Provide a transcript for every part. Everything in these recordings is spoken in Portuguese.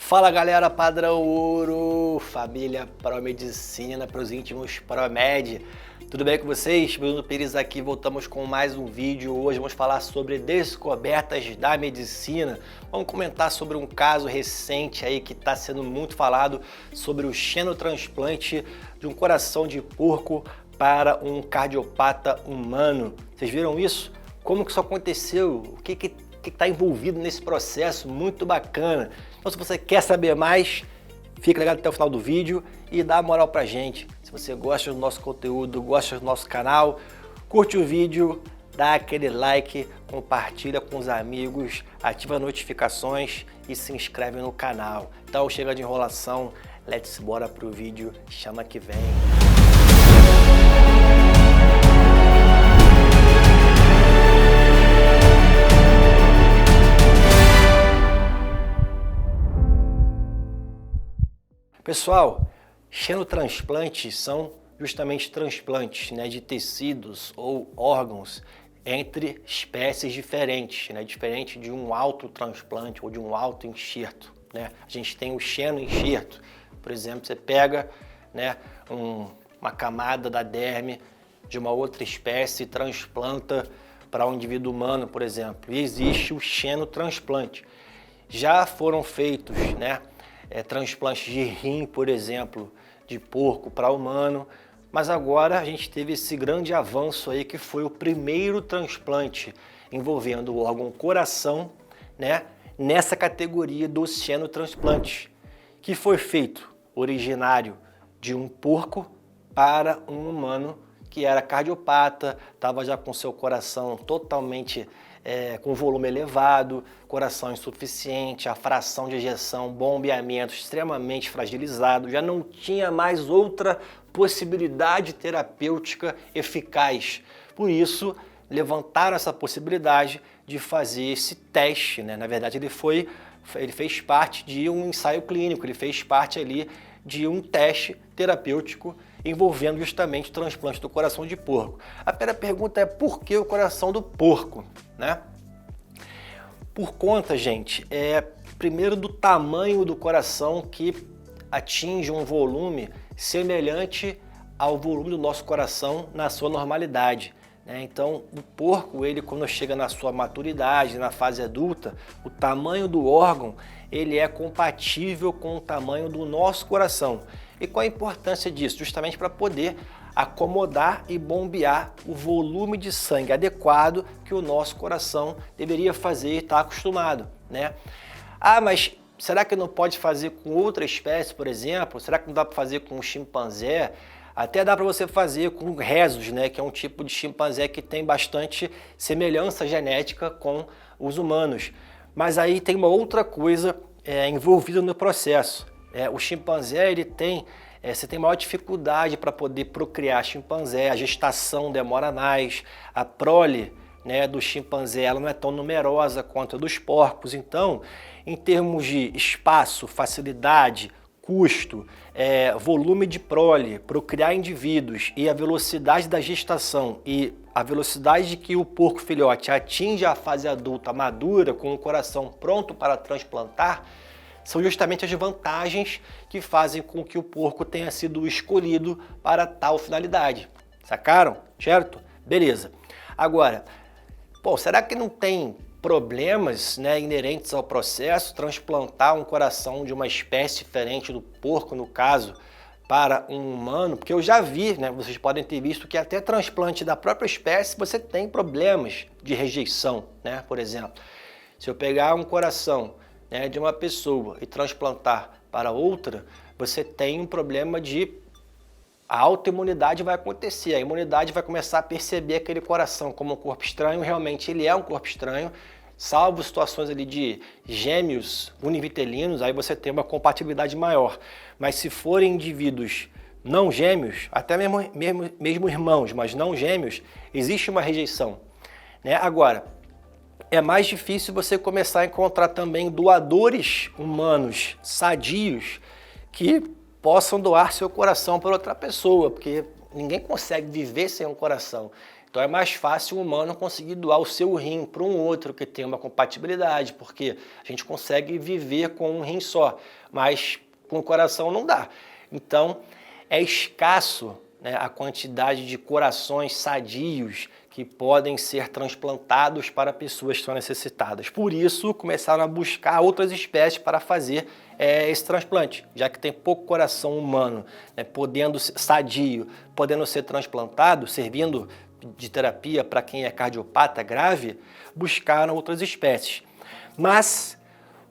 Fala galera, padrão ouro, família Promedicina para os íntimos Promed. Tudo bem com vocês? Bruno Pires aqui, voltamos com mais um vídeo. Hoje vamos falar sobre descobertas da medicina. Vamos comentar sobre um caso recente aí que está sendo muito falado sobre o xenotransplante de um coração de porco para um cardiopata humano. Vocês viram isso? Como que isso aconteceu? O que está envolvido nesse processo? Muito bacana. Então, se você quer saber mais, fica ligado até o final do vídeo e dá moral pra gente. Se você gosta do nosso conteúdo, gosta do nosso canal, curte o vídeo, dá aquele like, compartilha com os amigos, ativa as notificações e se inscreve no canal. Então chega de enrolação, let's bora pro vídeo, chama que vem. Pessoal, xenotransplantes são justamente transplantes, de tecidos ou órgãos entre espécies diferentes, diferente de um autotransplante ou de um autoenxerto. A gente tem o xenoenxerto, por exemplo, você pega uma camada da derme de uma outra espécie e transplanta para um indivíduo humano, por exemplo, e existe o xenotransplante. Já foram feitos, transplantes de rim, por exemplo, de porco para humano, mas agora a gente teve esse grande avanço aí que foi o primeiro transplante envolvendo o órgão coração, nessa categoria dos xenotransplantes, que foi feito originário de um porco para um humano que era cardiopata, estava já com seu coração totalmente com volume elevado, coração insuficiente, a fração de ejeção, bombeamento extremamente fragilizado, já não tinha mais outra possibilidade terapêutica eficaz. Por isso, levantaram essa possibilidade de fazer esse teste, Na verdade, ele fez parte de um ensaio clínico, ele fez parte ali de um teste terapêutico envolvendo justamente o transplante do coração de porco. A primeira pergunta é por que o coração do porco, Por conta, gente, primeiro do tamanho do coração que atinge um volume semelhante ao volume do nosso coração na sua normalidade. Então, o porco, ele quando chega na sua maturidade, na fase adulta, o tamanho do órgão, ele é compatível com o tamanho do nosso coração. E qual a importância disso? Justamente para poder acomodar e bombear o volume de sangue adequado que o nosso coração deveria fazer e está acostumado, Ah, mas será que não pode fazer com outra espécie, por exemplo? Será que não dá para fazer com um chimpanzé? Até dá para você fazer com rhesus, que é um tipo de chimpanzé que tem bastante semelhança genética com os humanos. Mas aí tem uma outra coisa envolvida no processo. O chimpanzé, você tem maior dificuldade para poder procriar chimpanzé, a gestação demora mais, a prole do chimpanzé ela não é tão numerosa quanto a dos porcos. Então, em termos de espaço, facilidade, custo, volume de prole, procriar indivíduos e a velocidade da gestação e a velocidade de que o porco filhote atinge a fase adulta madura com o coração pronto para transplantar, são justamente as vantagens que fazem com que o porco tenha sido escolhido para tal finalidade. Sacaram? Certo? Beleza. Agora, será que não tem problemas inerentes ao processo transplantar um coração de uma espécie diferente do porco, no caso, para um humano? Porque eu já vi, vocês podem ter visto que até transplante da própria espécie você tem problemas de rejeição, por exemplo. Se eu pegar um coração de uma pessoa e transplantar para outra, você tem um problema de a autoimunidade vai acontecer, a imunidade vai começar a perceber aquele coração como um corpo estranho, realmente ele é um corpo estranho, salvo situações ali de gêmeos univitelinos, aí você tem uma compatibilidade maior. Mas se forem indivíduos não gêmeos, até mesmo irmãos, mas não gêmeos, existe uma rejeição. Agora, é mais difícil você começar a encontrar também doadores humanos sadios que possam doar seu coração para outra pessoa, porque ninguém consegue viver sem um coração. Então é mais fácil o humano conseguir doar o seu rim para um outro que tem uma compatibilidade, porque a gente consegue viver com um rim só, mas com o coração não dá. Então é escasso, né, a quantidade de corações sadios que podem ser transplantados para pessoas que são necessitadas. Por isso, começaram a buscar outras espécies para fazer esse transplante, já que tem pouco coração humano, né, sadio, podendo ser transplantado, servindo de terapia para quem é cardiopata grave, buscaram outras espécies. Mas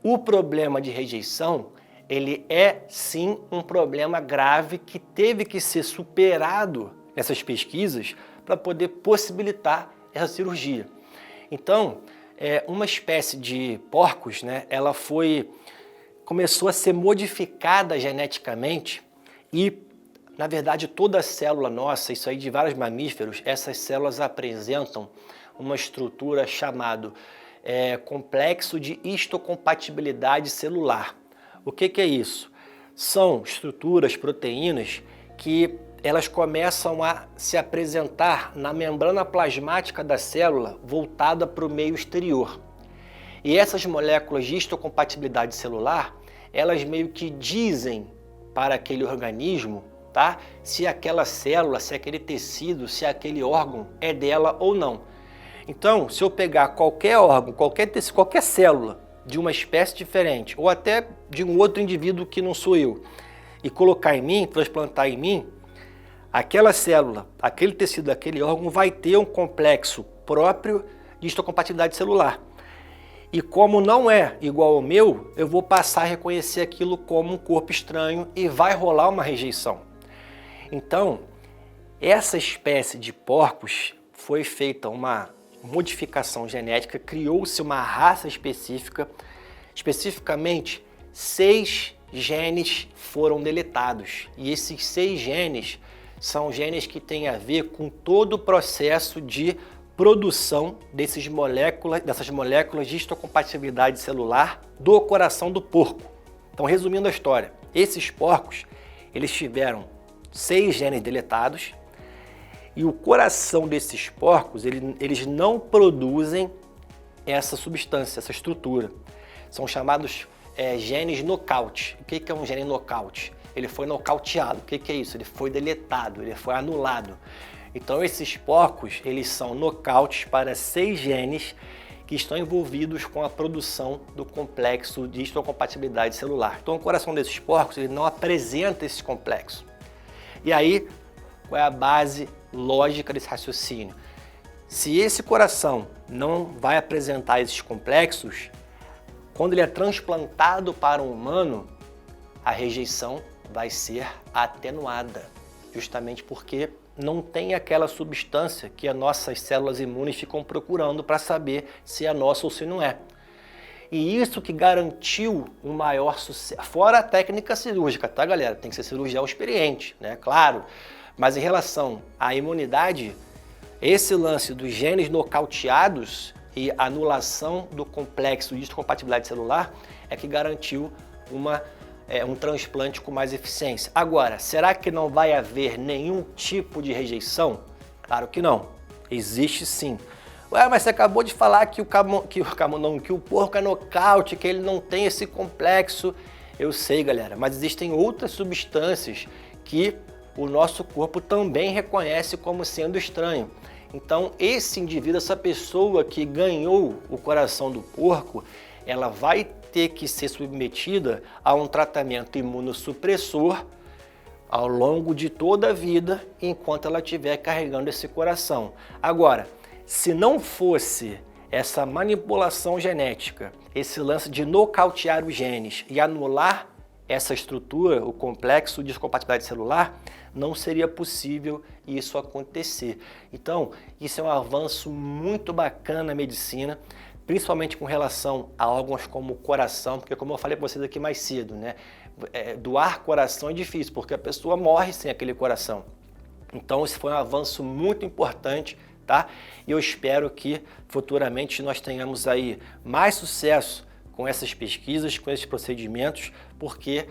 o problema de rejeição, ele é sim um problema grave que teve que ser superado nessas pesquisas para poder possibilitar essa cirurgia. Então, uma espécie de porcos, né, ela começou a ser modificada geneticamente e, na verdade, toda célula nossa, isso aí de vários mamíferos, essas células apresentam uma estrutura chamada complexo de histocompatibilidade celular. O que é isso? São estruturas, proteínas, que elas começam a se apresentar na membrana plasmática da célula voltada para o meio exterior. E essas moléculas de histocompatibilidade celular, elas meio que dizem para aquele organismo, tá? Se aquela célula, se aquele tecido, se aquele órgão é dela ou não. Então, se eu pegar qualquer órgão, qualquer tecido, qualquer célula de uma espécie diferente, ou até de um outro indivíduo que não sou eu, e colocar em mim, transplantar em mim, aquela célula, aquele tecido, aquele órgão vai ter um complexo próprio de histocompatibilidade celular. E como não é igual ao meu, eu vou passar a reconhecer aquilo como um corpo estranho e vai rolar uma rejeição. Então, essa espécie de porcos foi feita uma modificação genética, criou-se uma raça específica, especificamente 6 genes foram deletados. E esses 6 genes são genes que têm a ver com todo o processo de produção dessas moléculas de histocompatibilidade celular do coração do porco. Então, resumindo a história, esses porcos, eles tiveram 6 genes deletados e o coração desses porcos, eles não produzem essa substância, essa estrutura. São chamados genes nocaute. O que é um gene nocaute? Ele foi nocauteado. O que é isso? Ele foi deletado, ele foi anulado. Então esses porcos, eles são nocautes para 6 genes que estão envolvidos com a produção do complexo de histocompatibilidade celular. Então o coração desses porcos, ele não apresenta esse complexo. E aí, qual é a base lógica desse raciocínio? Se esse coração não vai apresentar esses complexos, quando ele é transplantado para um humano, a rejeição vai ser atenuada, justamente porque não tem aquela substância que as nossas células imunes ficam procurando para saber se é nossa ou se não é. E isso que garantiu um maior sucesso, fora a técnica cirúrgica, tá, galera? Tem que ser cirurgião experiente, né? Claro. Mas em relação à imunidade, esse lance dos genes nocauteados e anulação do complexo de histocompatibilidade celular é que garantiu um transplante com mais eficiência. Agora, será que não vai haver nenhum tipo de rejeição? Claro que não. Existe sim. Ué, mas você acabou de falar que o porco é nocaute, que ele não tem esse complexo. Eu sei, galera, mas existem outras substâncias que o nosso corpo também reconhece como sendo estranho. Então, esse indivíduo, essa pessoa que ganhou o coração do porco, ela vai ter que ser submetida a um tratamento imunossupressor ao longo de toda a vida, enquanto ela estiver carregando esse coração. Agora, se não fosse essa manipulação genética, esse lance de nocautear os genes e anular essa estrutura, o complexo de histocompatibilidade celular, não seria possível isso acontecer. Então, isso é um avanço muito bacana na medicina, principalmente com relação a órgãos como o coração, porque como eu falei para vocês aqui mais cedo, né, doar coração é difícil, porque a pessoa morre sem aquele coração. Então, esse foi um avanço muito importante, tá? E eu espero que futuramente nós tenhamos aí mais sucesso com essas pesquisas, com esses procedimentos, porque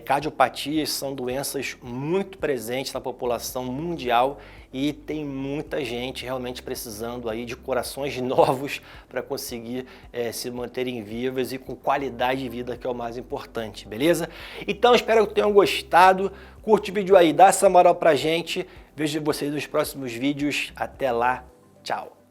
Cardiopatias são doenças muito presentes na população mundial e tem muita gente realmente precisando aí de corações novos para conseguir se manterem vivas e com qualidade de vida, que é o mais importante, beleza? Então espero que tenham gostado, curte o vídeo aí, dá essa moral pra gente, vejo vocês nos próximos vídeos, até lá, tchau!